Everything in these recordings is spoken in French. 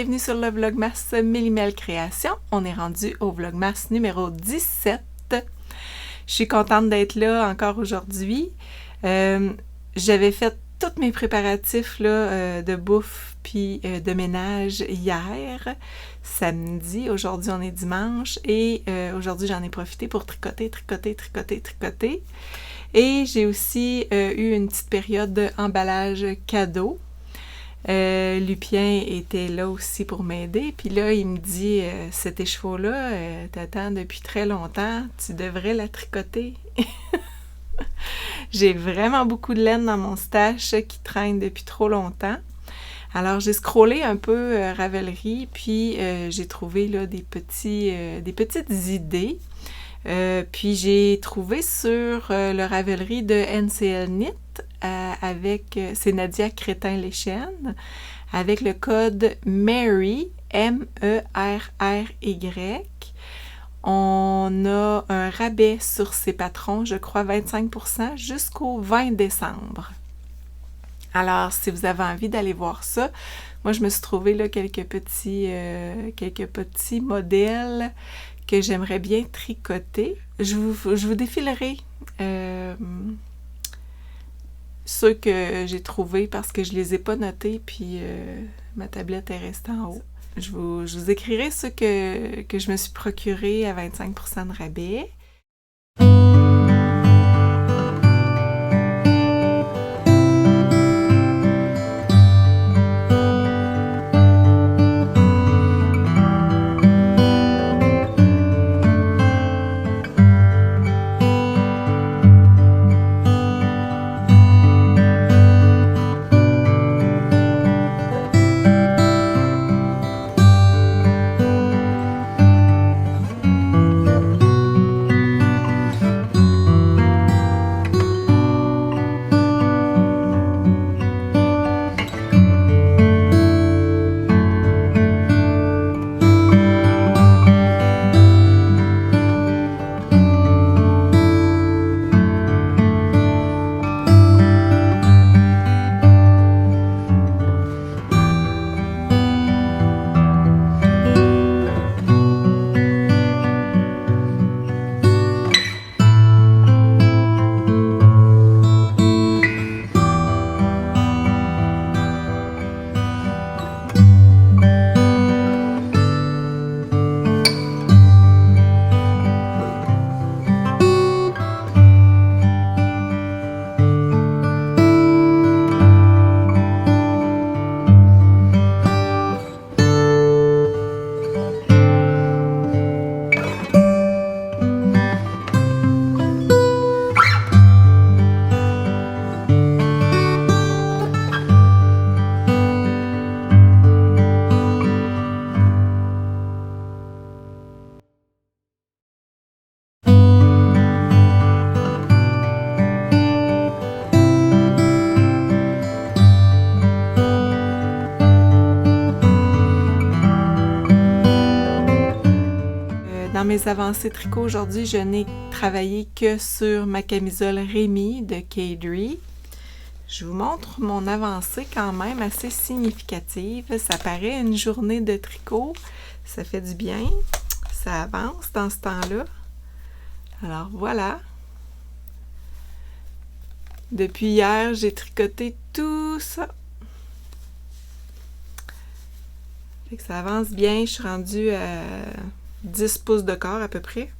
bienvenue sur le Vlogmas Mélimel Création. On est rendu au Vlogmas numéro 17. Je suis contente d'être là encore aujourd'hui. J'avais fait tous mes préparatifs là, de bouffe puis de ménage hier, samedi. Aujourd'hui, on est dimanche et aujourd'hui, j'en ai profité pour tricoter. Et j'ai aussi eu une petite période d'emballage cadeau. Lupien était là aussi pour m'aider. Puis là, il me dit, cet écheveau-là, t'attends depuis très longtemps, tu devrais la tricoter. J'ai vraiment beaucoup de laine dans mon stash qui traîne depuis trop longtemps. Alors, j'ai scrollé un peu Ravelry, puis j'ai trouvé là, des petites idées. Puis j'ai trouvé sur le Ravelry de NCL Knit avec, c'est Nadia Crétin-Léchenne, avec le code Mary, M-E-R-R-Y. On a un rabais sur ces patrons, je crois 25% jusqu'au 20 décembre. Alors, si vous avez envie d'aller voir ça, moi je me suis trouvé là quelques petits modèles que j'aimerais bien tricoter. Je vous défilerai ceux que j'ai trouvés parce que je les ai pas notés, puis ma tablette est restée en haut. Je vous écrirai ceux que je me suis procuré à 25% de rabais. Dans mes avancées tricot aujourd'hui, je n'ai travaillé que sur ma camisole Rémi de Caidry. Je vous montre mon avancée quand même assez significative. Ça paraît une journée de tricot. Ça fait du bien. Ça avance dans ce temps-là. Alors voilà. Depuis hier, j'ai tricoté tout ça. Fait que ça avance bien. Je suis rendue à 10 pouces de corps à peu près.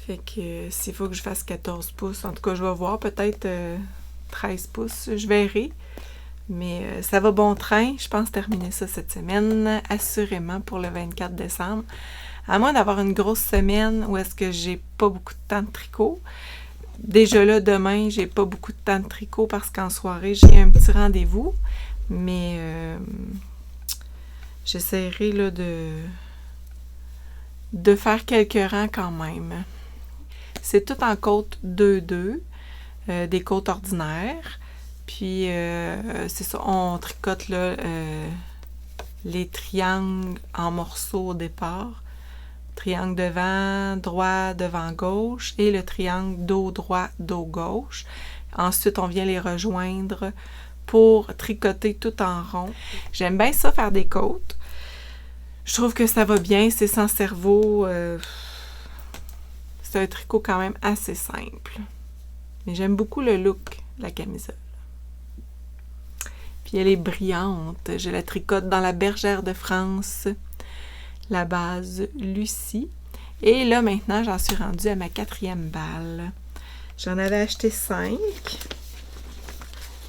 Fait que s'il faut que je fasse 14 pouces, en tout cas je vais voir, peut-être 13 pouces, je verrai. Mais ça va bon train, je pense terminer ça cette semaine, assurément pour le 24 décembre. À moins d'avoir une grosse semaine où est-ce que j'ai pas beaucoup de temps de tricot. Déjà là, demain, j'ai pas beaucoup de temps de tricot parce qu'en soirée, j'ai un petit rendez-vous. Mais j'essaierai là de faire quelques rangs quand même. C'est tout en côte 2-2, des côtes ordinaires. Puis, c'est ça, on tricote là, les triangles en morceaux au départ. Triangle devant, droit, devant, gauche. Et le triangle dos droit, dos gauche. Ensuite, on vient les rejoindre pour tricoter tout en rond. J'aime bien ça faire des côtes. Je trouve que ça va bien, c'est sans cerveau. C'est un tricot quand même assez simple. Mais j'aime beaucoup le look de la camisole. Puis elle est brillante. Je la tricote dans la Bergère de France, la base Lucie. Et là, maintenant, j'en suis rendue à ma 4e balle. J'en avais acheté 5.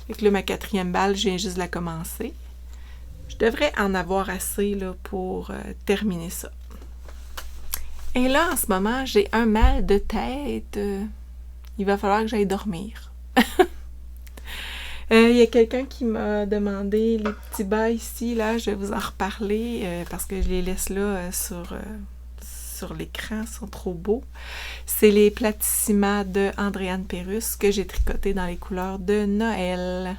Fait que là, ma 4e balle, je viens juste de la commencer. Je devrais en avoir assez là, pour terminer ça. Et là, en ce moment, j'ai un mal de tête. Il va falloir que j'aille dormir. Il y a quelqu'un qui m'a demandé les petits bas ici. Là, je vais vous en reparler parce que je les laisse là sur l'écran. Ils sont trop beaux. C'est les Platissima de Andréane Pérusse que j'ai tricotés dans les couleurs de Noël.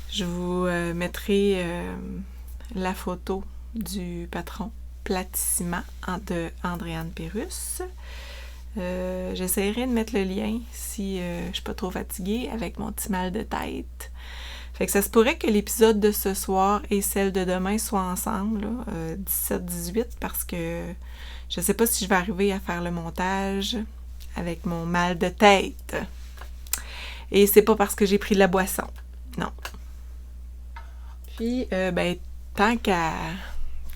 Je vous mettrai la photo du patron Platissima de Andréane Pérusse. J'essaierai de mettre le lien si je suis pas trop fatiguée avec mon petit mal de tête. Fait que ça se pourrait que l'épisode de ce soir et celle de demain soient ensemble, 17-18, parce que je sais pas si je vais arriver à faire le montage avec mon mal de tête. Et c'est pas parce que j'ai pris de la boisson. Non. Puis, tant qu'à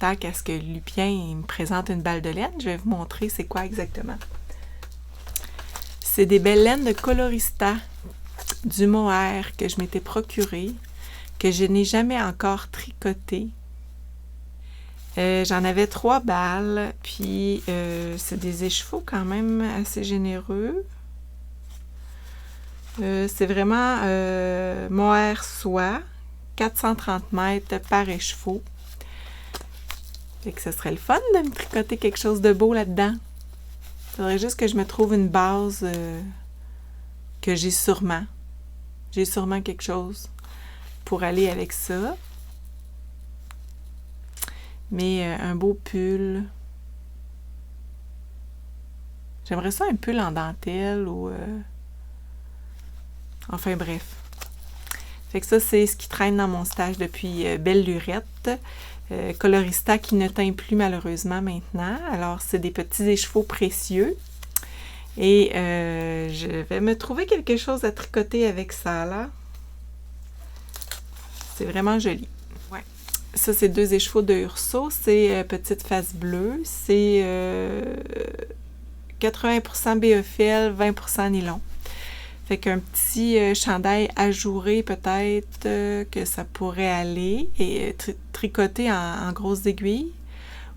ce que Lupien me présente une balle de laine, je vais vous montrer c'est quoi exactement. C'est des belles laines de Colorista du mohair que je m'étais procuré, que je n'ai jamais encore tricoté. J'en avais 3 balles, puis c'est des écheveaux quand même assez généreux. C'est vraiment mohair soie, 430 mètres par écheveau. Fait que ce serait le fun de me tricoter quelque chose de beau là-dedans. Il faudrait juste que je me trouve une base que j'ai sûrement. J'ai sûrement quelque chose pour aller avec ça. Mais un beau pull. J'aimerais ça un pull en dentelle ou... Enfin bref. Fait que ça, c'est ce qui traîne dans mon stage depuis belle lurette. Colorista qui ne teint plus malheureusement maintenant. Alors, c'est des petits écheveaux précieux. Et je vais me trouver quelque chose à tricoter avec ça, là. C'est vraiment joli. Ouais. Ça, c'est 2 écheveaux de Urso. C'est petite face bleue. C'est 80% BFL, 20% nylon. Fait qu'un petit chandail ajouré peut-être que ça pourrait aller et tricoté en grosses aiguilles.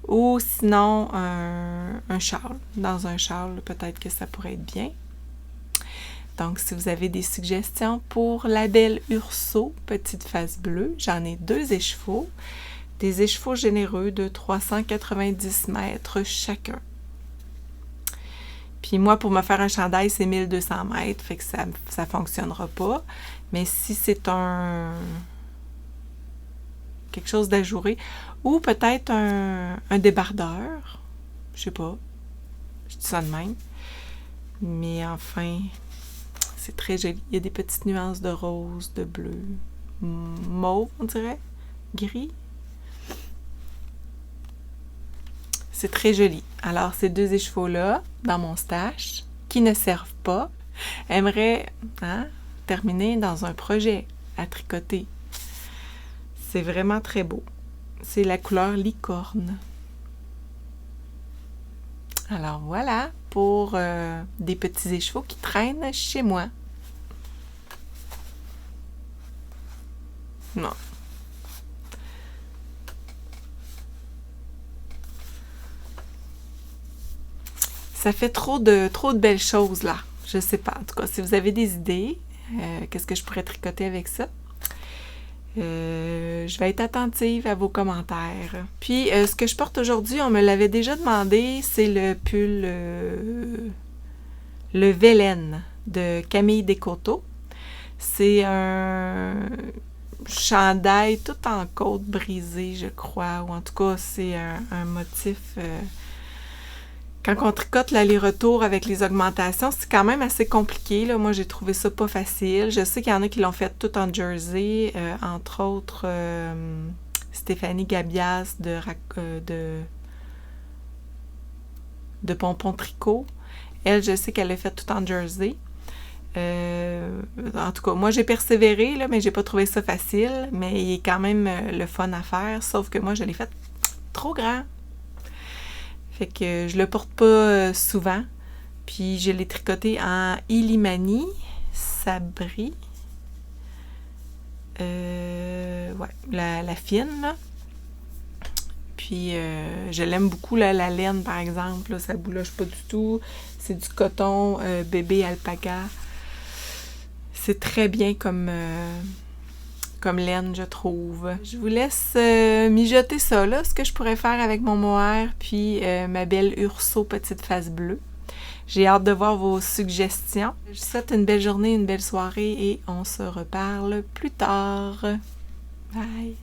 Ou sinon un châle. Dans un châle, peut-être que ça pourrait être bien. Donc, si vous avez des suggestions pour la belle Urso, petite face bleue, j'en ai 2 écheveaux. Des écheveaux généreux de 390 mètres chacun. Puis moi, pour me faire un chandail, c'est 1200 mètres, fait que ça ne fonctionnera pas. Mais si c'est quelque chose d'ajouré, ou peut-être un débardeur, je sais pas, je dis ça de même. Mais enfin, c'est très joli. Il y a des petites nuances de rose, de bleu, mauve, on dirait, gris. C'est très joli. Alors, ces 2 écheveaux-là, dans mon stash, qui ne servent pas, aimeraient terminer dans un projet à tricoter. C'est vraiment très beau. C'est la couleur licorne. Alors, voilà pour des petits écheveaux qui traînent chez moi. Non. Ça fait trop de belles choses, là. Je sais pas. En tout cas, si vous avez des idées, qu'est-ce que je pourrais tricoter avec ça? Je vais être attentive à vos commentaires. Puis, ce que je porte aujourd'hui, on me l'avait déjà demandé, c'est le pull le Vélène de Camille Descoteaux. C'est un chandail tout en côte brisée, je crois. Ou en tout cas, c'est un motif... Quand on tricote l'aller-retour avec les augmentations, c'est quand même assez compliqué, là. Moi, j'ai trouvé ça pas facile. Je sais qu'il y en a qui l'ont fait tout en jersey, entre autres Stéphanie Gabias de Pompon Tricot. Elle, je sais qu'elle l'a fait tout en jersey. En tout cas, moi, j'ai persévéré, là, mais j'ai pas trouvé ça facile. Mais il est quand même le fun à faire, sauf que moi, je l'ai fait trop grand. Fait que je le porte pas souvent. Puis je l'ai tricoté en Illimani Sabri. Ouais, la fine, là. Puis je l'aime beaucoup, là, la laine, par exemple. Là, ça bouloche pas du tout. C'est du coton bébé alpaga. C'est très bien comme laine, je trouve. Je vous laisse mijoter ça, là, ce que je pourrais faire avec mon mohair, puis ma belle Urso petite face bleue. J'ai hâte de voir vos suggestions. Je vous souhaite une belle journée, une belle soirée, et on se reparle plus tard. Bye!